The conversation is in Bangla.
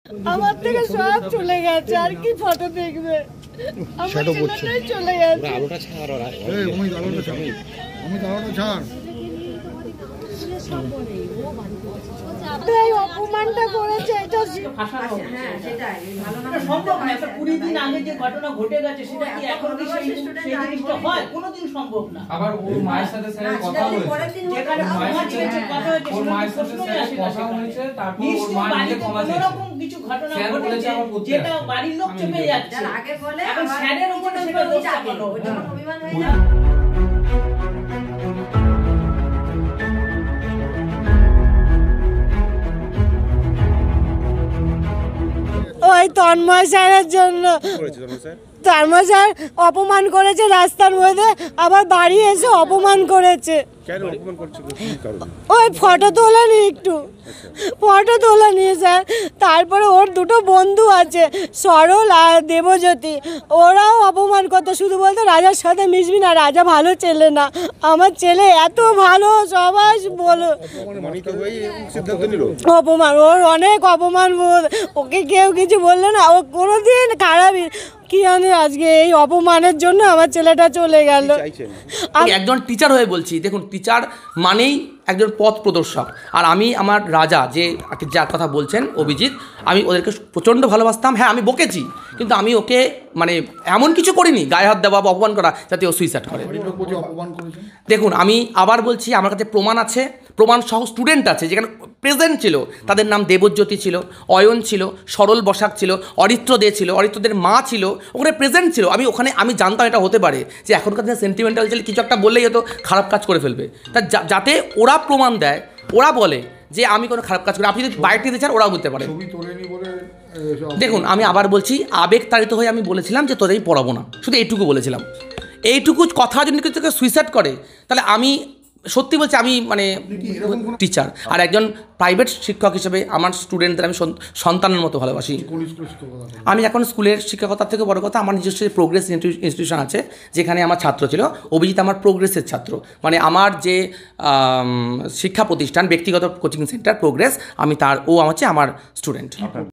আমার থেকে সব চলে গেছে, আর কি ফটো দেখবে? আমার ছেলেটাই চলে গেছে। আলোটা ছাড়, আমি আলোটা ছাড়। অপমানটা করেছে, এটা সম্ভব না। 20 দিন আগে যে ঘটনা ঘটে গেছে সেটা কি এখন কি সেই জিনিসটা হয়? কোনোদিন সম্ভব না। আবার ওর মায়ের সাথে স্যারের কথা হয়েছে, যেখানে ওর মায়ের সাথে স্যারের কথা হয়েছে, তারপর ওর মা নিজে ক্ষমা চেয়েছে। এরকম কিছু ঘটনা ঘটেছে যেটা বাড়ির লোক চেপে যাচ্ছে। এখন স্যারের উপরে সেটা দোষ চাপানো, ওইটা অভিমান হয়ে যায়। ওই তন্ময় স্যারের জন্য। তন্ময় স্যার অপমান করেছে রাস্তার মধ্যে, আবার বাড়ি এসে অপমান করেছে। ওই ফটো তোলেনি, একটু ফটো তোলেনি স্যার। তারপরে ওর দুটো বন্ধু আছে, সরল আর দেবজ্যোতি, ওরাও অপমান করতো, শুধু বলতো রাজার সাথে মিশবি না, রাজা ভালো ছেলে না। আমার ছেলে এত ভালো, সবাই বলো অপমান, ওর অনেক অপমান। ওকে কেউ কিছু বললো না, ও কোনোদিন খারাপই কি জানি, আজকে এই অপমানের জন্য আমার ছেলেটা চলে গেল। একজন টিচার হয়ে বলছি, দেখুন টিচার মানেই একজন পথ প্রদর্শক। আর আমি আমার রাজা যে যার কথা বলছেন অভিজিৎ, আমি ওদেরকে প্রচণ্ড ভালোবাসতাম। হ্যাঁ, আমি বকেছি, কিন্তু আমি ওকে মানে এমন কিছু করিনি গায়ে হাত দেওয়া বা অপমান করা যাতে ও সুইসাইড করে। দেখুন, আমি আবার বলছি, আমার কাছে প্রমাণ আছে, প্রমাণ সহ স্টুডেন্ট আছে যেখানে প্রেজেন্ট ছিল। তাদের নাম দেবজ্যোতি ছিল, অয়ন ছিল, সরল বসাক ছিল, অরিত্র দে ছিল, অরিত্রদের মা ছিল, ওখানে প্রেজেন্ট ছিল। আমি জানতাম এটা হতে পারে যে এখনকার দিনে সেন্টিমেন্টাল ছিল, কিছু একটা বললেই হয়তো খারাপ কাজ করে ফেলবে। তা যাতে ওরা প্রমাণ দেয়, ওরা বলে যে আমি কোনো খারাপ কাজ করি। আপনি যদি বাইরে দিতে চান ওরাও বলতে পারে। দেখুন, আমি আবার বলছি, আবেগ তাড়িত হয়ে আমি বলেছিলাম যে তোদের পড়াবো না, শুধু এইটুকু বলেছিলাম। এইটুকু কথা যদি কেউ সুইসাইড করে, তাহলে আমি সত্যি বলছি, আমি মানে টিচার আর একজন প্রাইভেট শিক্ষক হিসেবে আমার স্টুডেন্টদের আমি সন্তানের মতো ভালোবাসি। আমি এখন স্কুলের শিক্ষকতার থেকে বড় কথা, আমার নিজস্ব প্রোগ্রেস ইনস্টিটিউশন আছে, যেখানে আমার ছাত্র ছিল। অভিজিৎ আমার প্রোগ্রেসের ছাত্র, মানে আমার যে শিক্ষা প্রতিষ্ঠান, ব্যক্তিগত কোচিং সেন্টার প্রোগ্রেস, আমি তার, ও হচ্ছে আমার স্টুডেন্ট।